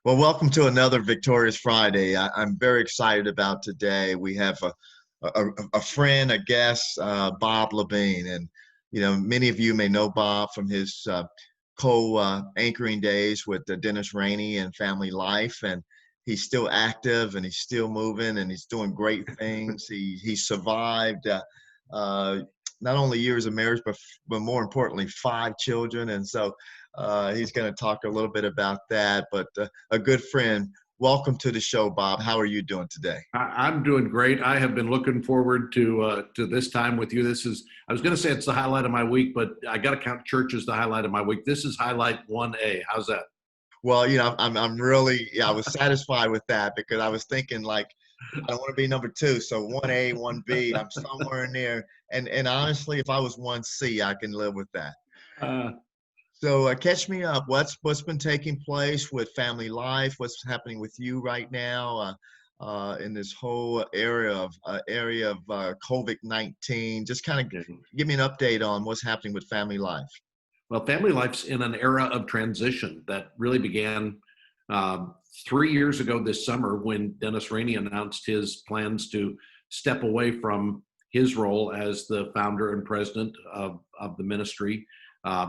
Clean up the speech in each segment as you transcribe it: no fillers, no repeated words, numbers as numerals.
Well, welcome to another Victorious Friday. I'm very excited about today. We have a friend, a guest, Bob Levine. And, many of you may know Bob from his co-anchoring days with Dennis Rainey and Family Life. And he's still active and he's still moving and he's doing great things. He survived uh, not only years of marriage, but more importantly, 5 children. And so he's going to talk a little bit about that. But a good friend. Welcome to the show, Bob. How are you doing today? I'm doing great. I have been looking forward to this time with you. I was going to say it's the highlight of my week, but I got to count church as the highlight of my week. This is highlight 1A. How's that? Well, I'm really, I was satisfied with that because I was thinking like, I don't want to be number 2. So 1A, 1B, I'm somewhere in there. And honestly, if I was 1C, I can live with that. Uh, So catch me up. What's been taking place with Family Life? What's happening with you right now in this whole area of COVID-19? Just kind of give me an update on what's happening with Family Life. well, Family Life's in an era of transition that really began 3 years ago this summer when Dennis Rainey announced his plans to step away from his role as the founder and president of the ministry.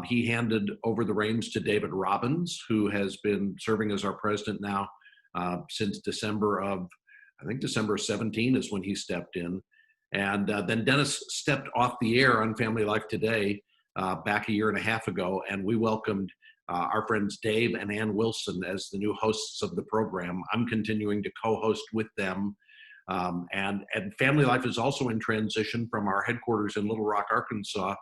He handed over the reins to David Robbins, who has been serving as our president now since I think December 17 is when he stepped in. And then Dennis stepped off the air on Family Life Today back a year and a half ago, and we welcomed our friends Dave and Ann Wilson as the new hosts of the program. I'm continuing to co-host with them. And Family Life is also in transition from our headquarters in Little Rock, Arkansas,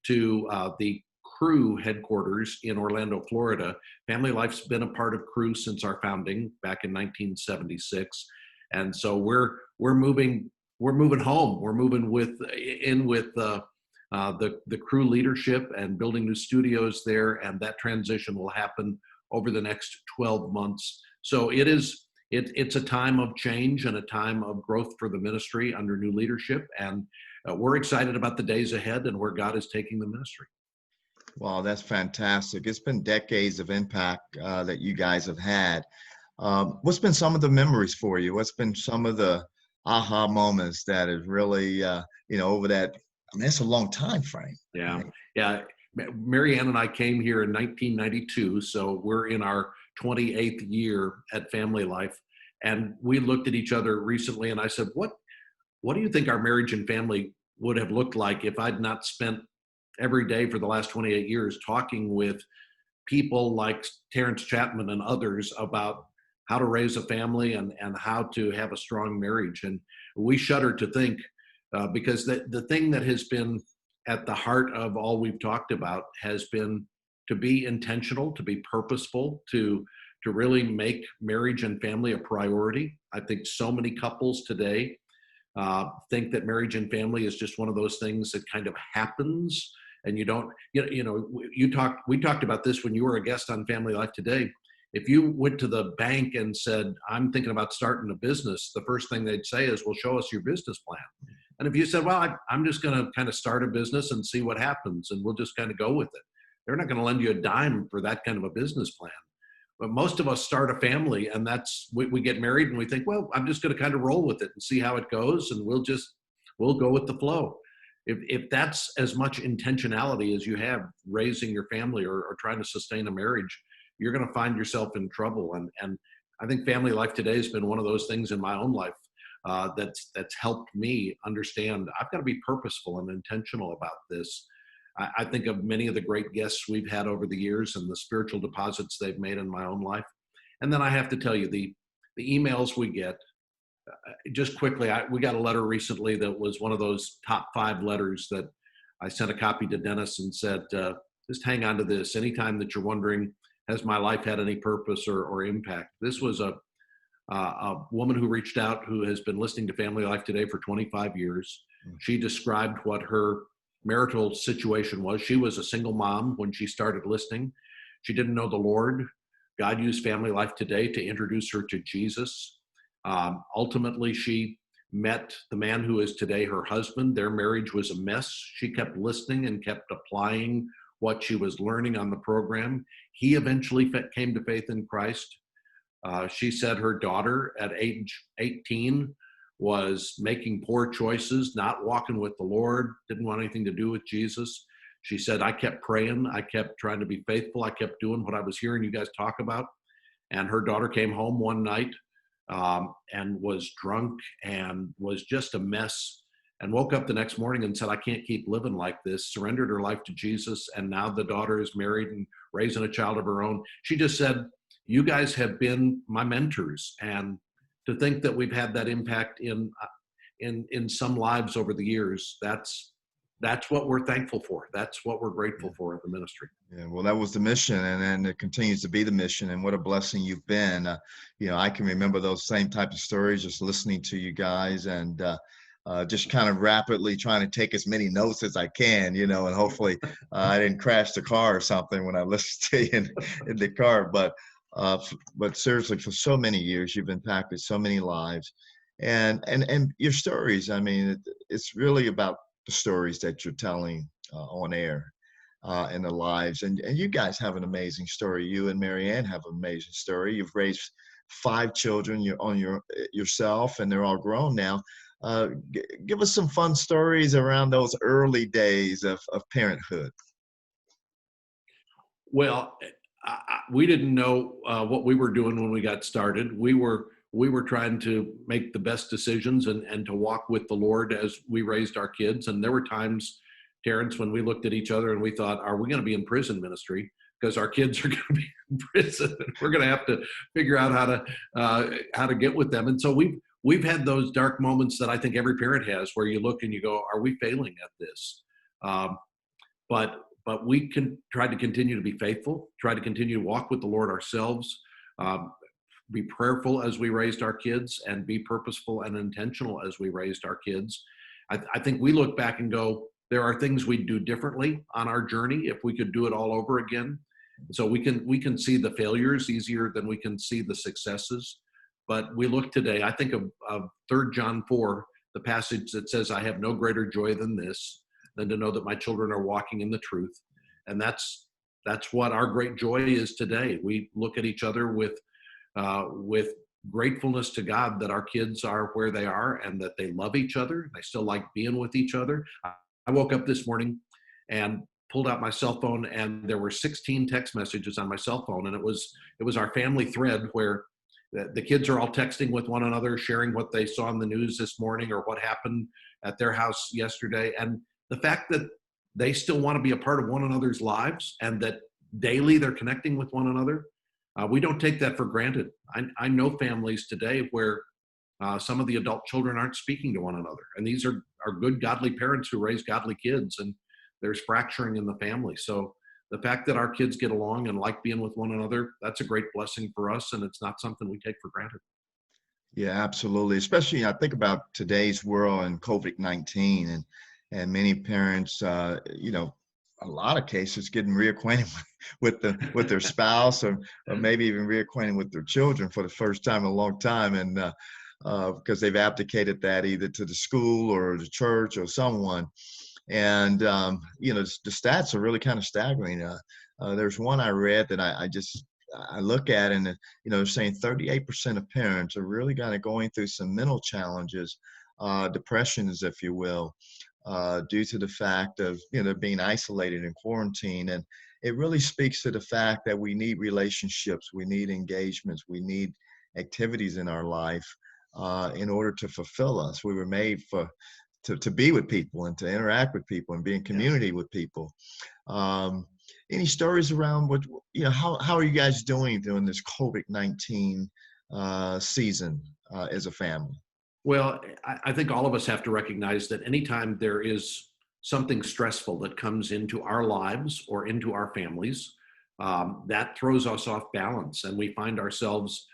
to the Cru headquarters in Orlando, Florida. Family Life's been a part of Cru since our founding back in 1976, and so we're moving home. We're moving with the Cru leadership and building new studios there, and that transition will happen over the next 12 months. So it's a time of change and a time of growth for the ministry under new leadership, and we're excited about the days ahead and where God is taking the ministry. Wow, that's fantastic. It's been decades of impact that you guys have had. What's been some of the memories for you? What's been some of the aha moments that is really, over that? I mean, it's a long time frame. Yeah, yeah. Mary Ann and I came here in 1992, so we're in our 28th year at Family Life. And we looked at each other recently and I said, what do you think our marriage and family would have looked like if I'd not spent every day for the last 28 years talking with people like Terence, Chatmon, and others about how to raise a family and how to have a strong marriage? And we shudder to think, because the thing that has been at the heart of all we've talked about has been to be intentional, to be purposeful, to really make marriage and family a priority. I think so many couples today think that marriage and family is just one of those things that kind of happens, and you don't, we talked about this when you were a guest on Family Life Today. If you went to the bank and said, I'm thinking about starting a business, the first thing they'd say is, well, show us your business plan. And if you said, well, I'm just going to kind of start a business and see what happens, and we'll just kind of go with it, they're not going to lend you a dime for that kind of a business plan. But most of us start a family, and we get married and we think, well, I'm just going to kind of roll with it and see how it goes, and we'll go with the flow. If that's as much intentionality as you have raising your family or trying to sustain a marriage, you're going to find yourself in trouble. And I think Family Life Today has been one of those things in my own life that's helped me understand I've got to be purposeful and intentional about this. I think of many of the great guests we've had over the years and the spiritual deposits they've made in my own life. And then I have to tell you, the emails we get, just quickly, we got a letter recently that was one of those top 5 letters that I sent a copy to Dennis and said, just hang on to this. Anytime that you're wondering, has my life had any purpose or impact? This was a woman who reached out who has been listening to Family Life Today for 25 years. She described what her marital situation was. She was a single mom when she started listening. She didn't know the Lord. God used Family Life Today to introduce her to Jesus. Ultimately, she met the man who is today her husband. Their marriage was a mess. She kept listening and kept applying what she was learning on the program. He eventually came to faith in Christ. She said her daughter at age 18 was making poor choices, not walking with the Lord, didn't want anything to do with Jesus. She said, I kept praying. I kept trying to be faithful. I kept doing what I was hearing you guys talk about. And her daughter came home one night and was drunk and was just a mess, and woke up the next morning and said, I can't keep living like this, surrendered her life to Jesus. And now the daughter is married and raising a child of her own. She just said, you guys have been my mentors. And to think that we've had that impact in some lives over the years, that's what we're thankful for. That's what we're grateful for in the ministry. Yeah, well, that was the mission, and it continues to be the mission. And what a blessing you've been. I can remember those same type of stories, just listening to you guys, and just kind of rapidly trying to take as many notes as I can, and hopefully I didn't crash the car or something when I listened to you in the car. But seriously, for so many years, you've impacted so many lives, and your stories. I mean, it's really about the stories that you're telling on air in the lives. And you guys have an amazing story. You and Marianne have an amazing story. You've raised 5 children yourself, and they're all grown now. Give us some fun stories around those early days of parenthood. Well, we didn't know what we were doing when we got started. We were trying to make the best decisions and to walk with the Lord as we raised our kids. And there were times, Terence, when we looked at each other and we thought, are we going to be in prison ministry? Because our kids are going to be in prison. We're going to have to figure out how to get with them. And so we've had those dark moments that I think every parent has, where you look and you go, are we failing at this? But we can try to continue to be faithful, try to continue to walk with the Lord ourselves, be prayerful as we raised our kids, and be purposeful and intentional as we raised our kids. I think we look back and go, there are things we'd do differently on our journey if we could do it all over again. So we can see the failures easier than we can see the successes. But we look today, I think of 3 John 4, the passage that says, I have no greater joy than this, than to know that my children are walking in the truth. And that's what our great joy is today. We look at each other with gratefulness to God that our kids are where they are and that they love each other. They still like being with each other. I woke up this morning and pulled out my cell phone, and there were 16 text messages on my cell phone. And it was our family thread where the kids are all texting with one another, sharing what they saw in the news this morning or what happened at their house yesterday. And the fact that they still want to be a part of one another's lives and that daily they're connecting with one another, we don't take that for granted. I know families today where some of the adult children aren't speaking to one another. And these are good, godly parents who raise godly kids, and there's fracturing in the family. So the fact that our kids get along and like being with one another, that's a great blessing for us, and it's not something we take for granted. Yeah, absolutely. Especially, I think about today's world and COVID-19, and many parents, a lot of cases getting reacquainted with their spouse, or maybe even reacquainted with their children for the first time in a long time, and because they've abdicated that either to the school or the church or someone. And the stats are really kind of staggering. There's one I read that I look at, and they're saying 38% of parents are really kind of going through some mental challenges, depressions, if you will, due to the fact of being isolated in quarantine. And it really speaks to the fact that we need relationships, we need engagements, we need activities in our life in order to fulfill us. We were made to be with people and to interact with people and be in community with people. Any stories around how are you guys doing during this COVID-19 season as a family? Well, I think all of us have to recognize that anytime there is something stressful that comes into our lives or into our families, that throws us off balance, and we find ourselves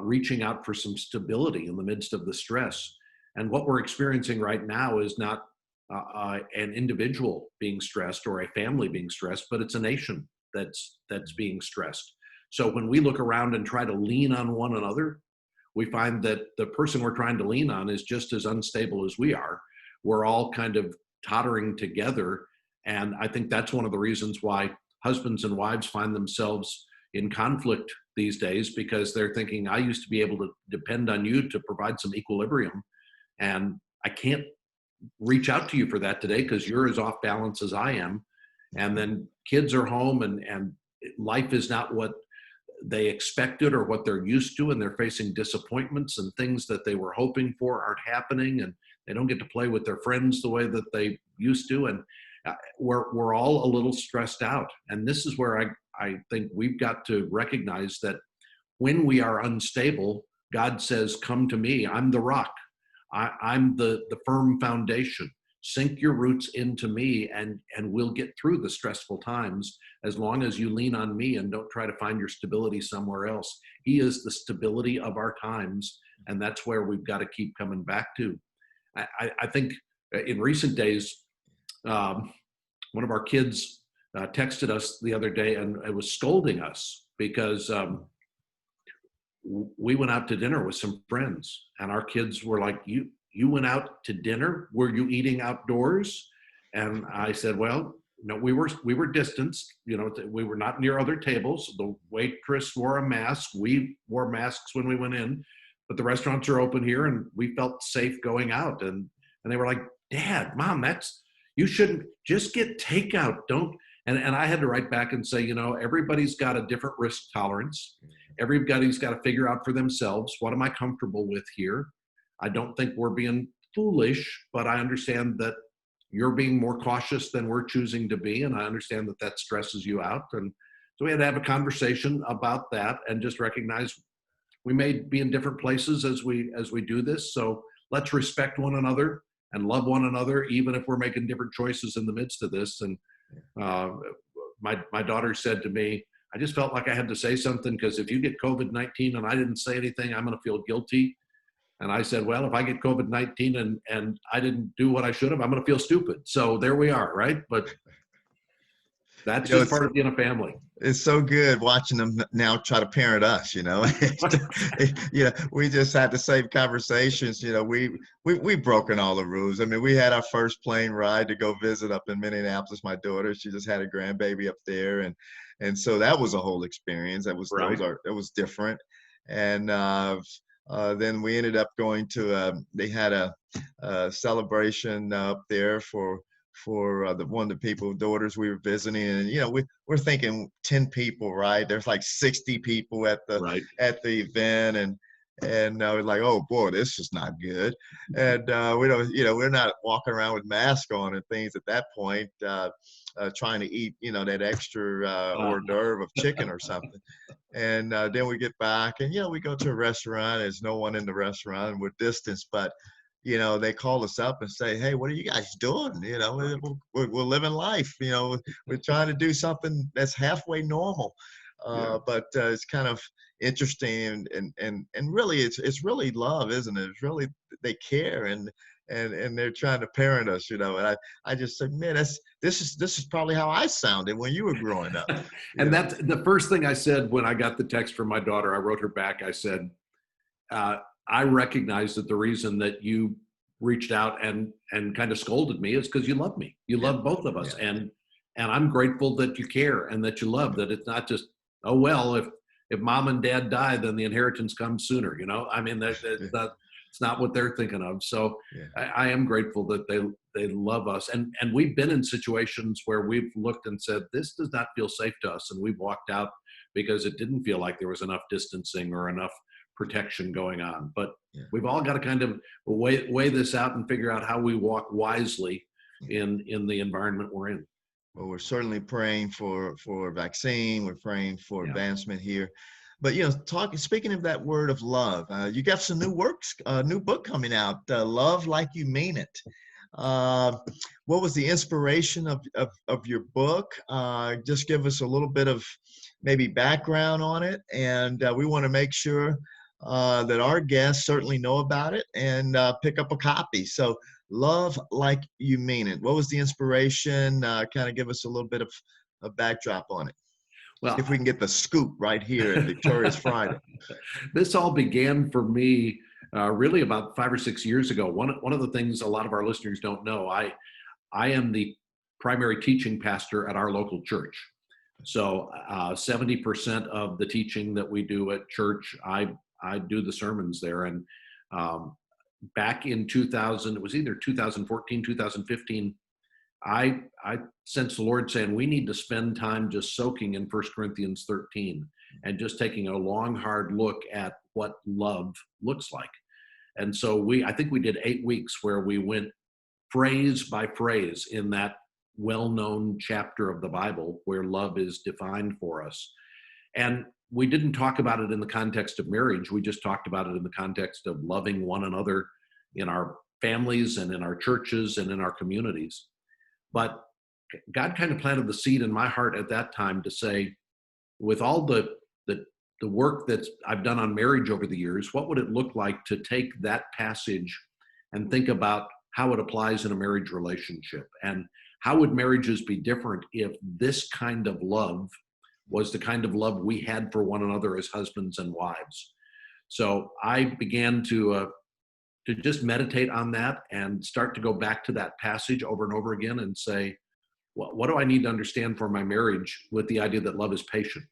reaching out for some stability in the midst of the stress. And what we're experiencing right now is not an individual being stressed or a family being stressed, but it's a nation that's being stressed. So when we look around and try to lean on one another, we find that the person we're trying to lean on is just as unstable as we are. We're all kind of tottering together. And I think that's one of the reasons why husbands and wives find themselves, in conflict these days because they're thinking, I used to be able to depend on you to provide some equilibrium, and I can't reach out to you for that today because you're as off balance as I am. And then kids are home, and life is not what they expected or what they're used to, and they're facing disappointments and things that they were hoping for aren't happening, and they don't get to play with their friends the way that they used to, and we're all a little stressed out. And this is where I think we've got to recognize that when we are unstable, God says, come to me. I'm the rock. I'm the firm foundation. Sink your roots into me, and we'll get through the stressful times as long as you lean on me and don't try to find your stability somewhere else. He is the stability of our times, and that's where we've got to keep coming back to. I think in recent days, one of our kids texted us the other day and it was scolding us because we went out to dinner with some friends, and our kids were like, you went out to dinner? Were you eating outdoors? And I said, well, no, we were distanced. We were not near other tables. The waitress wore a mask. We wore masks when we went in, but the restaurants are open here, and we felt safe going out. And they were like, Dad, Mom, you shouldn't just get takeout. Don't. And I had to write back and say, everybody's got a different risk tolerance. Everybody's got to figure out for themselves, what am I comfortable with here? I don't think we're being foolish, but I understand that you're being more cautious than we're choosing to be, and I understand that stresses you out. And so we had to have a conversation about that and just recognize we may be in different places as we do this. So let's respect one another and love one another, even if we're making different choices in the midst of this. And my daughter said to me, I just felt like I had to say something, because if you get COVID-19 and I didn't say anything, I'm going to feel guilty. And I said, well, if I get COVID-19 and I didn't do what I should have, I'm going to feel stupid. So there we are, right? But that's just part of being a family. It's so good watching them now try to parent us, we just had the same conversations. We've broken all the rules. I mean, we had our first plane ride to go visit up in Minneapolis. My daughter, she just had a grandbaby up there. And so that was a whole experience. That was, right. It was different. And then we ended up going to, they had a celebration up there for one of the people, daughters we were visiting, and we're thinking 10 people, right? There's like 60 people at the right. at the event, and we're like, oh boy, this is not good. And we don't, we're not walking around with masks on and things at that point, trying to eat, that extra hors d'oeuvre of chicken or something. And then we get back, and we go to a restaurant. There's no one in the restaurant, and we're distanced, but they call us up and say, hey, what are you guys doing? We're living life. We're trying to do something that's halfway normal. But it's kind of interesting, and really it's really love, isn't it? It's really, they care, and they're trying to parent us, and I just said, man, this is probably how I sounded when you were growing up. And that's the first thing I said when I got the text from my daughter. I wrote her back. I said, I recognize that the reason that you reached out and kind of scolded me is because you love me. You love both of us. And I'm grateful that you care and that you love, that it's not just, oh, well, if mom and dad die, then the inheritance comes sooner. I mean, it's not what they're thinking of. So I am grateful that they love us. And we've been in situations where we've looked and said, this does not feel safe to us. And we've walked out because it didn't feel like there was enough distancing or enough protection going on. But we've all got to kind of weigh this out and figure out how we walk wisely in the environment we're in. Well, we're certainly praying for a vaccine. We're praying for advancement here. But speaking of that word of love, you got some new book coming out, Love Like You Mean It. What was the inspiration of your book? Just give us a little bit of maybe background on it, and we want to make sure that our guests certainly know about it and pick up a copy. So Love Like You Mean It. What was the inspiration? Kind of give us a little bit of a backdrop on it. Well, if we can get the scoop right here at Victorious Friday. This all began for me really about 5 or 6 years ago. One of the things a lot of our listeners don't know, I am the primary teaching pastor at our local church. So 70% of the teaching that we do at church, I do the sermons there. And um, back in 2000, it was either 2014, 2015, I sensed the Lord saying we need to spend time just soaking in 1 Corinthians 13 and just taking a long, hard look at what love looks like. And so I think we did 8 weeks where we went phrase by phrase in that well-known chapter of the Bible where love is defined for us. And we didn't talk about it in the context of marriage. We just talked about it in the context of loving one another in our families and in our churches and in our communities. But God kind of planted the seed in my heart at that time to say, with all the work that I've done on marriage over the years, what would it look like to take that passage and think about how it applies in a marriage relationship? And how would marriages be different if this kind of love was the kind of love we had for one another as husbands and wives? So I began to just meditate on that and start to go back to that passage over and over again and say, what do I need to understand for my marriage with the idea that love is patient?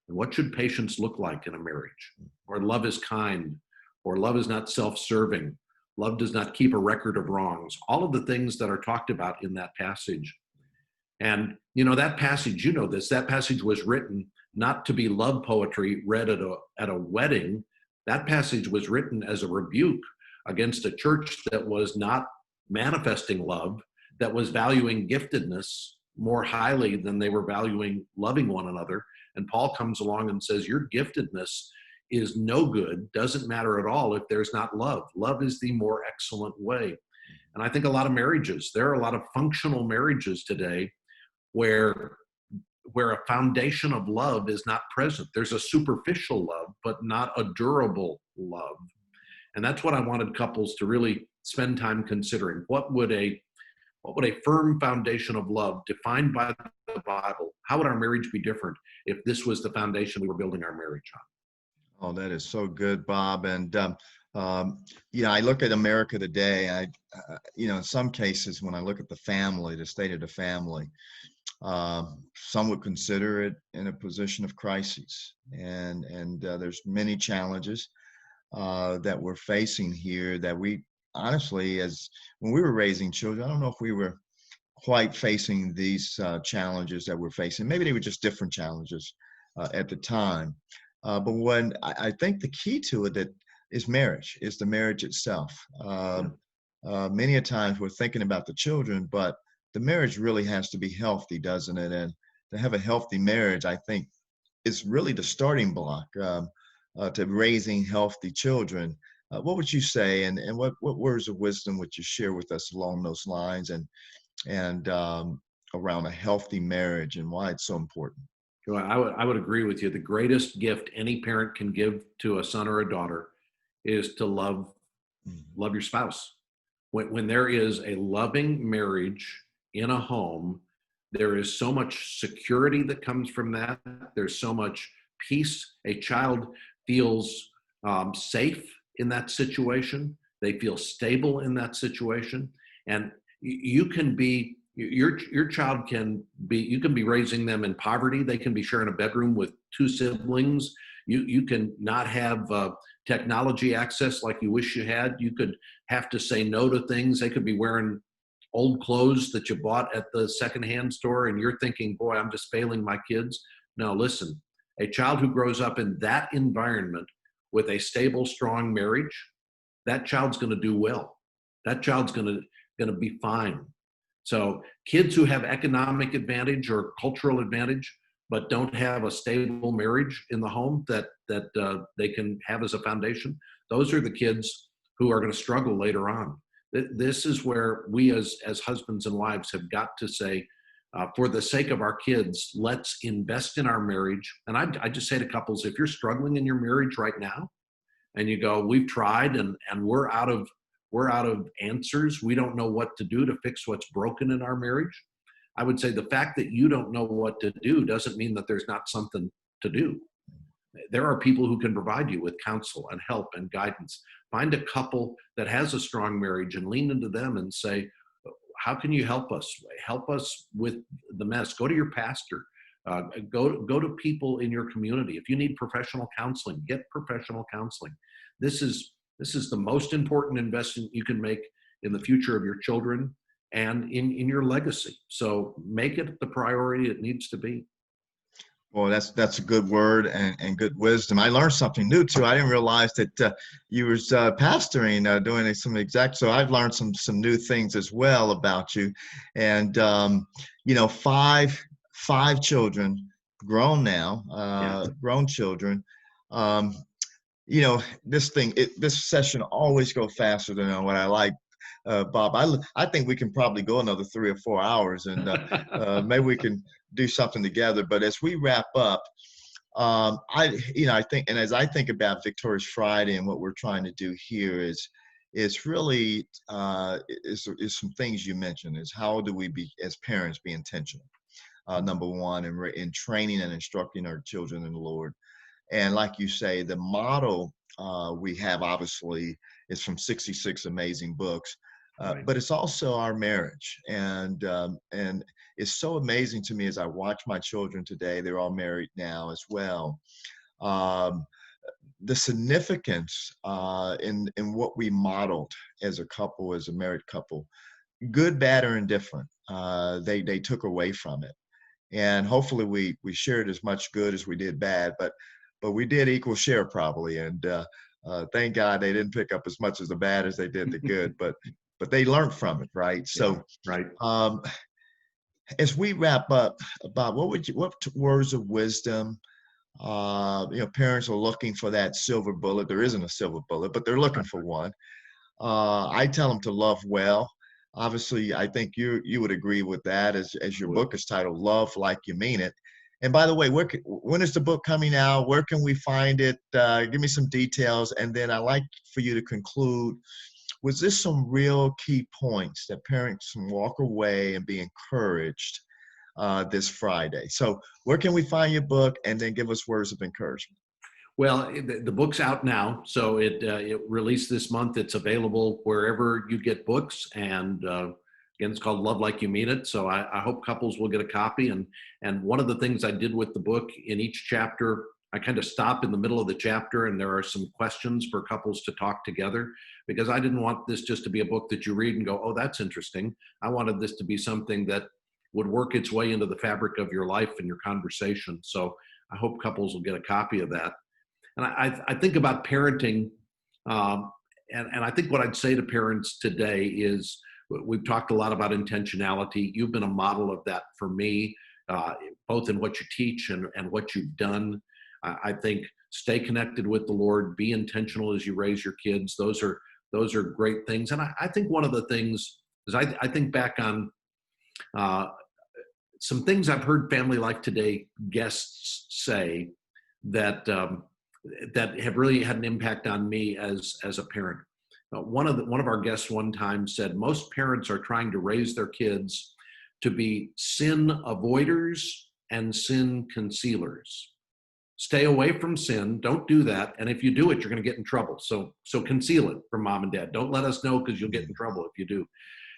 And what should patience look like in a marriage? Or love is kind, or love is not self-serving. Love does not keep a record of wrongs. All of the things that are talked about in that passage. And, that passage, that passage was written not to be love poetry read at a wedding. That passage was written as a rebuke against a church that was not manifesting love, that was valuing giftedness more highly than they were valuing loving one another. And Paul comes along and says, your giftedness is no good, doesn't matter at all if there's not love. Love is the more excellent way. And I think a lot of marriages, there are a lot of functional marriages today where a foundation of love is not present. There's a superficial love, but not a durable love. And that's what I wanted couples to really spend time considering. What would a firm foundation of love defined by the Bible, how would our marriage be different if this was the foundation we were building our marriage on? Oh, that is so good, Bob. And, I look at America today, in some cases, when I look at the family, the state of the family, some would consider it in a position of crisis. And there's many challenges that we're facing here that we honestly, as when we were raising children, I don't know if we were quite facing these challenges that we're facing. Maybe they were just different challenges at the time. But when I think the key to it is marriage, is the marriage itself. Many a times we're thinking about the children, but the marriage really has to be healthy, doesn't it? And to have a healthy marriage, I think, is really the starting block to raising healthy children. What would you say, and what words of wisdom would you share with us along those lines and around a healthy marriage and why it's so important? Well, I would agree with you. The greatest gift any parent can give to a son or a daughter is to love your spouse. When there is a loving marriage in a home, there is so much security that comes from that. There's so much peace. A child feels safe in that situation. They feel stable in that situation. And you can be, your child can be, you can be raising them in poverty. They can be sharing a bedroom with 2 siblings. You can not have technology access like you wish you had. You could have to say no to things. They could be wearing old clothes that you bought at the secondhand store, and you're thinking, boy, I'm just failing my kids. No, listen, a child who grows up in that environment with a stable, strong marriage, that child's going to do well. That child's going to be fine. So kids who have economic advantage or cultural advantage, but don't have a stable marriage in the home that they can have as a foundation, those are the kids who are going to struggle later on. This is where we as husbands and wives have got to say, for the sake of our kids, let's invest in our marriage. And I just say to couples, if you're struggling in your marriage right now and you go, we've tried and we're out of answers, we don't know what to do to fix what's broken in our marriage, I would say the fact that you don't know what to do doesn't mean that there's not something to do. There are people who can provide you with counsel and help and guidance. Find a couple that has a strong marriage and lean into them and say, how can you help us? Help us with the mess. Go to your pastor. Go to people in your community. If you need professional counseling, get professional counseling. This is the most important investment you can make in the future of your children and in your legacy. So make it the priority it needs to be. Well, that's a good word and good wisdom. I learned something new too. I didn't realize that you was pastoring, doing some exact. So I've learned some new things as well about you. And five children, grown now, Yeah. grown children. Um, this session always go faster than what I like. Bob, I think we can probably go another 3 or 4 hours, and maybe we can do something together. But as we wrap up, I think, and as I think about Victorious Friday and what we're trying to do here is really is some things you mentioned. Is how do we be as parents be intentional? Number one, in training and instructing our children in the Lord. And like you say, the model we have obviously is from 66 amazing books. Right. But it's also our marriage, and it's so amazing to me as I watch my children today. They're all married now as well. Um, the significance in what we modeled as a couple, as a married couple, good, bad, or indifferent, they took away from it, and hopefully we shared as much good as we did bad, but we did equal share probably, and thank God they didn't pick up as much as the bad as they did the good, but they learned from it, right? Yeah. So, Right. as we wrap up, Bob, what words of wisdom? Parents are looking for that silver bullet. There isn't a silver bullet, but they're looking for one. I tell them to love well. Obviously, I think you would agree with that, as your book is titled "Love Like You Mean It." And by the way, when is the book coming out? Where can we find it? Give me some details, and then I'd like for you to conclude. Was this some real key points that parents can walk away and be encouraged this Friday? So where can we find your book, and then give us words of encouragement? Well, the book's out now, so it released this month. It's available wherever you get books, and again, it's called Love Like You Mean It. So I hope couples will get a copy. And one of the things I did with the book, in each chapter, I kind of stop in the middle of the chapter, and there are some questions for couples to talk together, because I didn't want this just to be a book that you read and go, oh, that's interesting. I wanted this to be something that would work its way into the fabric of your life and your conversation. So I hope couples will get a copy of that. And I think about parenting, and I think what I'd say to parents today is, we've talked a lot about intentionality. You've been a model of that for me, both in what you teach and what you've done. I think stay connected with the Lord, be intentional as you raise your kids. Those are great things. And I think one of the things is, I think back on some things I've heard Family Life Today guests say that that have really had an impact on me as a parent. One of our guests one time said, most parents are trying to raise their kids to be sin avoiders and sin concealers. Stay away from sin. Don't do that. And if you do it, you're going to get in trouble. So conceal it from mom and dad. Don't let us know, because you'll get in trouble if you do.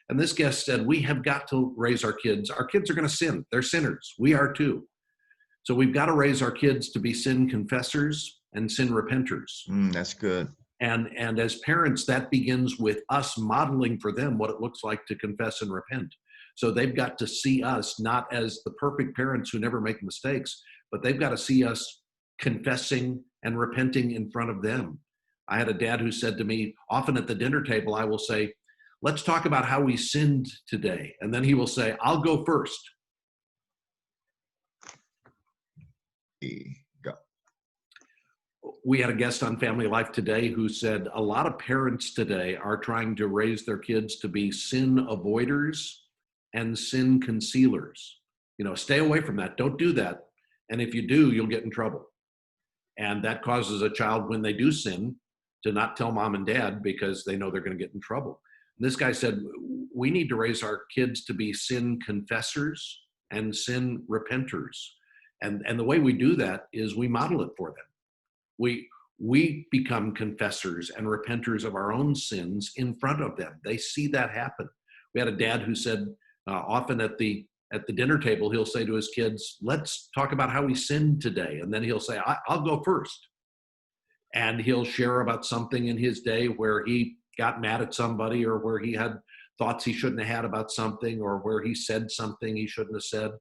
And this guest said, we have got to raise our kids. Our kids are going to sin. They're sinners. We are too. So we've got to raise our kids to be sin confessors and sin repenters. That's good. And as parents, that begins with us modeling for them what it looks like to confess and repent. So they've got to see us not as the perfect parents who never make mistakes, but they've got to see us confessing and repenting in front of them. I had a dad who said to me, often at the dinner table, I will say, let's talk about how we sinned today. And then he will say, I'll go first. Go. We had a guest on Family Life Today who said a lot of parents today are trying to raise their kids to be sin avoiders and sin concealers. Stay away from that. Don't do that. And if you do, you'll get in trouble. And that causes a child, when they do sin, to not tell mom and dad, because they know they're going to get in trouble. And this guy said, we need to raise our kids to be sin confessors and sin repenters. And the way we do that is we model it for them. We become confessors and repenters of our own sins in front of them. They see that happen. We had a dad who said, often at the at the dinner table, he'll say to his kids, let's talk about how we sinned today. And then he'll say, I'll go first. And he'll share about something in his day where he got mad at somebody, or where he had thoughts he shouldn't have had about something, or where he said something he shouldn't have said.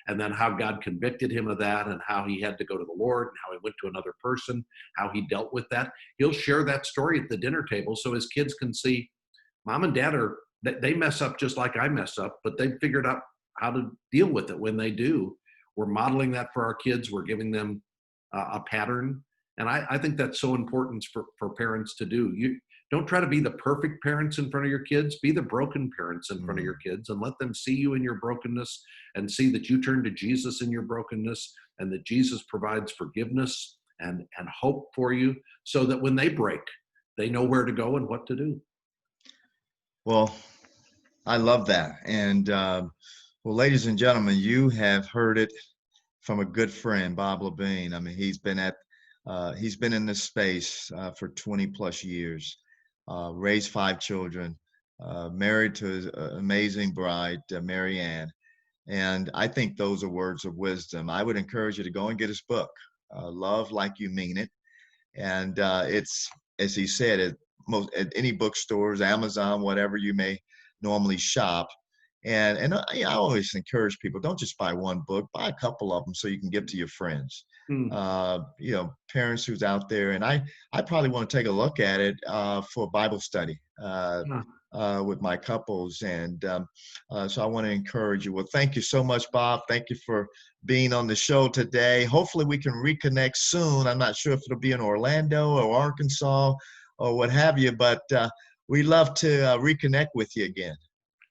And then how God convicted him of that, and how he had to go to the Lord, and how he went to another person, how he dealt with that. He'll share that story at the dinner table so his kids can see mom and dad they mess up just like I mess up, but they figured out how to deal with it when they do. We're modeling that for our kids. We're giving them a pattern. And I think that's so important for parents to do. You don't try to be the perfect parents in front of your kids. Be the broken parents in front of your kids, and let them see you in your brokenness, and see that you turn to Jesus in your brokenness, and that Jesus provides forgiveness and hope for you, so that when they break, they know where to go and what to do. Well, I love that. And well, ladies and gentlemen, you have heard it from a good friend, Bob Levine. I mean, he's been in this space for 20 plus years, raised 5 children, married to his amazing bride, Mary Ann. And I think those are words of wisdom. I would encourage you to go and get his book, Love Like You Mean It. And it's, as he said, at any bookstores, Amazon, whatever you may normally shop. And I always encourage people, don't just buy one book, buy a couple of them so you can give to your friends. Parents who's out there. And I probably want to take a look at it for Bible study with my couples. And so I want to encourage you. Well, thank you so much, Bob. Thank you for being on the show today. Hopefully we can reconnect soon. I'm not sure if it'll be in Orlando or Arkansas or what have you, but we'd love to reconnect with you again.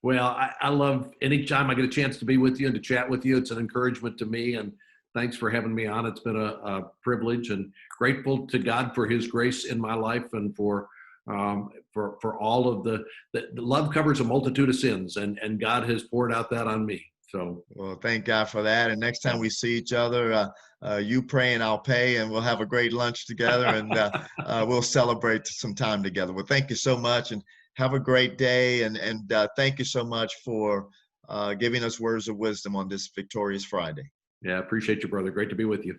Well, I love any time I get a chance to be with you and to chat with you. It's an encouragement to me, and thanks for having me on. It's been a privilege, and grateful to God for his grace in my life, and for all of the love covers a multitude of sins, and God has poured out that on me. So, well, thank God for that. And next time we see each other, you pray and I'll pay, and we'll have a great lunch together, and we'll celebrate some time together. Well, thank you so much, and have a great day. And thank you so much for giving us words of wisdom on this Victorious Friday. Yeah, appreciate you, brother. Great to be with you.